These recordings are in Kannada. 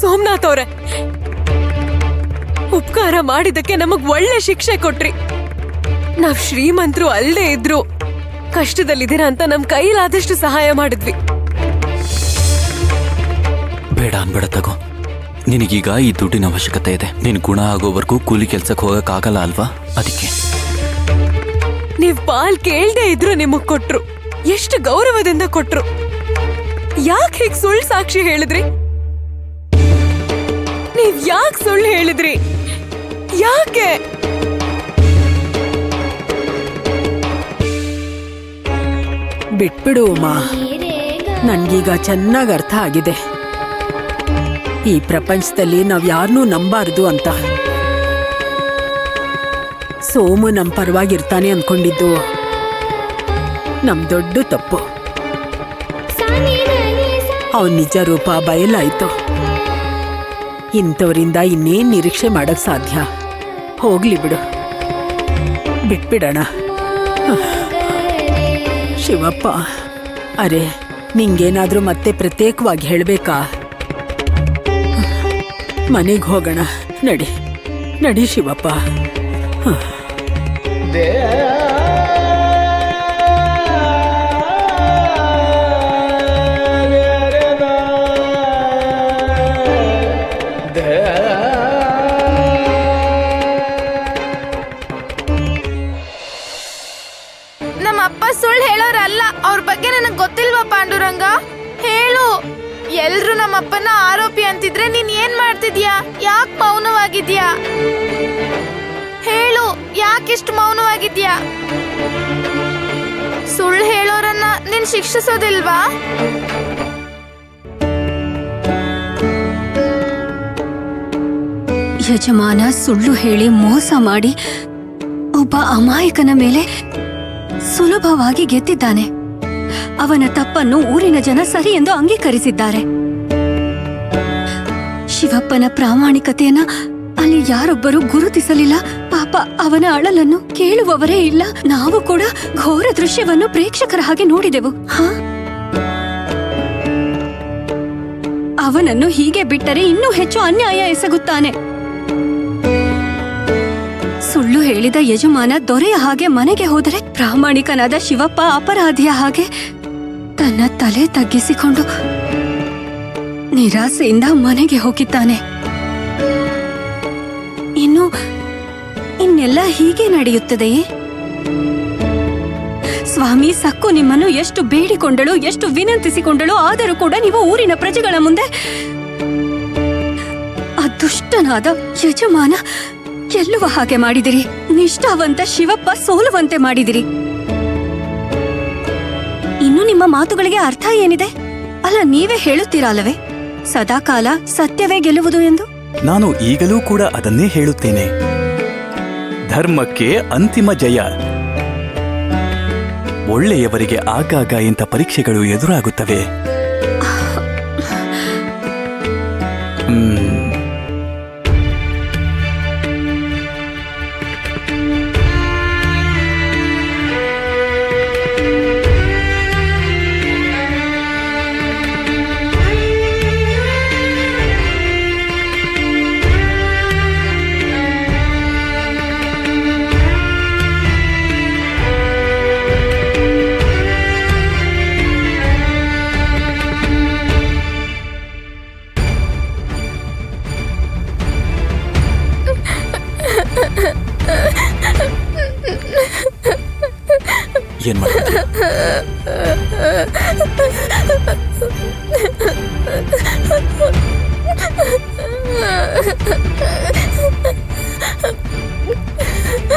ಸೋಮನಾಥ್ ಅವ್ರೆ, ಉಪಕಾರ ಮಾಡಿದಕ್ಕೆ ನಮಗ್ ಒಳ್ಳೆ ಶಿಕ್ಷೆ ಕೊಟ್ರಿ. ನಾವ್ ಶ್ರೀಮಂತರು ಅಲ್ಲದೆ ಇದ್ರು ಕಷ್ಟದಲ್ಲಿದ್ದೀರಾ ಅಂತ ನಮ್ ಕೈಲಾದಷ್ಟು ಸಹಾಯ ಮಾಡಿದ್ವಿ. ಬೇಡ ಅನ್ಬೇಡ ತಗೋ. ನಿನಗೀಗ ಈ ದುಡ್ಡಿನ ಅವಶ್ಯಕತೆ ಇದೆ. ನಿನ್ ಗುಣ ಆಗೋವರೆಗೂ ಕೂಲಿ ಕೆಲ್ಸಕ್ಕೆ ಹೋಗಕ್ಕಾಗಲ್ಲ ಅಲ್ವಾ? ಅದಕ್ಕೆ ನೀವ್ ಪಾಲ್ ಕೇಳ್ದೆ ಇದ್ರು ನಿಮಗ್ ಕೊಟ್ರು. ಎಷ್ಟು ಗೌರವದಿಂದ ಕೊಟ್ರು. ಯಾಕೆ ಹೀಗ್ ಸುಳ್ಳು ಸಾಕ್ಷಿ ಹೇಳಿದ್ರಿ? ನೀವ್ ಯಾಕೆ ಸುಳ್ಳು ಹೇಳಿದ್ರಿ? ಯಾಕೆ? ಬಿಟ್ಬಿಡು ಉಮಾ, ನನ್ಗೀಗ ಚೆನ್ನಾಗಿ ಅರ್ಥ ಆಗಿದೆ ಈ ಪ್ರಪಂಚದಲ್ಲಿ ನಾವ್ ಯಾರನ್ನೂ ನಂಬಾರದು ಅಂತ. ಸೋಮು ನಮ್ ಪರವಾಗಿರ್ತಾನೆ ಅನ್ಕೊಂಡಿದ್ದು ನಮ್ ದೊಡ್ಡ ತಪ್ಪು. ಅವನ್ ನಿಜ ರೂಪ ಬಯಲಾಯ್ತು. ಇಂಥವರಿಂದ ಇನ್ನೇನ್ ನಿರೀಕ್ಷೆ ಮಾಡಕ್ ಸಾಧ್ಯ? ಹೋಗ್ಲಿ ಬಿಡು, ಬಿಟ್ಬಿಡೋಣ. ಶಿವಪ್ಪ, ಅರೆ ನಿಂಗೇನಾದ್ರೂ ಮತ್ತೆ ಪ್ರತ್ಯೇಕವಾಗಿ ಹೇಳ್ಬೇಕಾ? ಮನೆಗೆ ಹೋಗೋಣ, ನಡಿ ನಡಿ ಶಿವಪ್ಪ. ನಮ್ಮಪ್ಪ ಸುಳ್ಳು ಹೇಳೋರಲ್ಲ. ಅವ್ರ ಬಗ್ಗೆ ನನಗ್ ಗೊತ್ತಿಲ್ವಾ ಪಾಂಡುರಂಗ? ಹೇಳು. ಎಲ್ರು ನಮ್ಮಪ್ಪನ ಆರೋಪಿ ಅಂತಿದ್ರೆ ನೀನ್ ಏನ್ ಮಾಡ್ತಿದ್ಯಾ? ಯಾಕೆ ಮೌನವಾಗಿದ್ಯಾ? ಹೇಳು, ಯಾಕಿಷ್ಟು ಮೌನವಾಗಿದ್ಯಾ? ಸುಳ್ಳು ಹೇಳೋರನ್ನ ನೀನ್ ಶಿಕ್ಷಿಸೋದಿಲ್ವಾ? ಯಜಮಾನ ಸುಳ್ಳು ಹೇಳಿ ಮೋಸ ಮಾಡಿ ಒಬ್ಬ ಅಮಾಯಕನ ಮೇಲೆ ಸುಲಭವಾಗಿ ಗೆದ್ದಿದ್ದಾನೆ. ಅವನ ತಪ್ಪನ್ನು ಊರಿನ ಜನ ಸರಿ ಎಂದು ಅಂಗೀಕರಿಸಿದ್ದಾರೆ. ಶಿವಪ್ಪನ ಪ್ರಾಮಾಣಿಕತೆಯನ್ನ ಅಲ್ಲಿ ಯಾರೊಬ್ಬರು ಗುರುತಿಸಲಿಲ್ಲ. ಪಾಪ ಅವನ ಅಳಲನ್ನು ಕೇಳುವವರೇ ಇಲ್ಲ. ನಾವು ಕೂಡ ಘೋರ ದೃಶ್ಯವನ್ನು ಪ್ರೇಕ್ಷಕರ ಹಾಗೆ ನೋಡಿದೆವು. ಅವನನ್ನು ಹೀಗೆ ಬಿಟ್ಟರೆ ಇನ್ನೂ ಹೆಚ್ಚು ಅನ್ಯಾಯ ಎಸಗುತ್ತಾನೆ. ಸುಳ್ಳು ಹೇಳಿದ ಯಜಮಾನ ದೊರೆಯ ಹಾಗೆ ಮನೆಗೆ ಹೋದರೆ, ಪ್ರಾಮಾಣಿಕನಾದ ಶಿವಪ್ಪ ಅಪರಾಧಿಯ ಹಾಗೆ ತನ್ನ ತಲೆ ತಗ್ಗಿಸಿಕೊಂಡು ನಿರಾಸೆಯಿಂದ ಮನೆಗೆ ಹೋಗಿದ್ದಾನೆ. ಇನ್ನೆಲ್ಲ ಹೀಗೆ ನಡೆಯುತ್ತದೆಯೇ? ಸ್ವಾಮಿ ಸಕ್ಕು ನಿಮ್ಮನ್ನು ಎಷ್ಟು ಬೇಡಿಕೊಂಡಳು, ಎಷ್ಟು ವಿನಂತಿಸಿಕೊಂಡಳು. ಆದರೂ ಕೂಡ ನೀವು ಊರಿನ ಪ್ರಜೆಗಳ ಮುಂದೆ ಅದುಷ್ಟನಾದ ಯಜಮಾನ ಗೆಲ್ಲುವ ಹಾಗೆ ಮಾಡಿದಿರಿ. ನಿಷ್ಠಾವಂತ ಶಿವಪ್ಪ ಸೋಲುವಂತೆ ಮಾಡಿದಿರಿ. ಇನ್ನು ನಿಮ್ಮ ಮಾತುಗಳಿಗೆ ಅರ್ಥ ಏನಿದೆ? ಅಲ್ಲ, ನೀವೇ ಹೇಳುತ್ತೀರಲ್ಲವೇ ಸದಾಕಾಲ ಸತ್ಯವೇ ಗೆಲ್ಲುವುದು ಎಂದು? ನಾನು ಈಗಲೂ ಕೂಡ ಅದನ್ನೇ ಹೇಳುತ್ತೇನೆ. ಧರ್ಮಕ್ಕೆ ಅಂತಿಮ ಜಯ. ಒಳ್ಳೆಯವರಿಗೆ ಆಗಾಗ ಇಂಥ ಪರೀಕ್ಷೆಗಳು ಎದುರಾಗುತ್ತವೆ. ಏನ್ ಮಾಡ್ತೀಯ?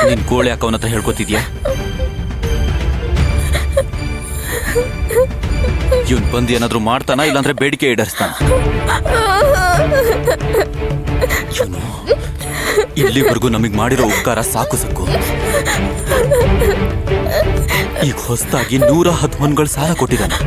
ನಿನ್ ಗೋಳೆ ಯಾಕೆ ಅವನ ಹತ್ರ ಹೇಳ್ಕೊತಿದ್ಯಾ? ಇವನ್ ಬಂದು ಏನಾದ್ರು ಮಾಡ್ತಾನ, ಇಲ್ಲಾಂದ್ರೆ ಬೇಡಿಕೆ ಈಡೇರಿಸ್ತಾನ. ಇಲ್ಲಿವರೆಗೂ ನಮಗ್ ಮಾಡಿರೋ ಉಪಕಾರ ಸಾಕು ಸಕ್ಕು. ಈಗ ಹೊಸದಾಗಿ 110 ಹೊನ್ಗಳು ಸಾಲ ಕೊಟ್ಟಿದ್ದಾನೆ.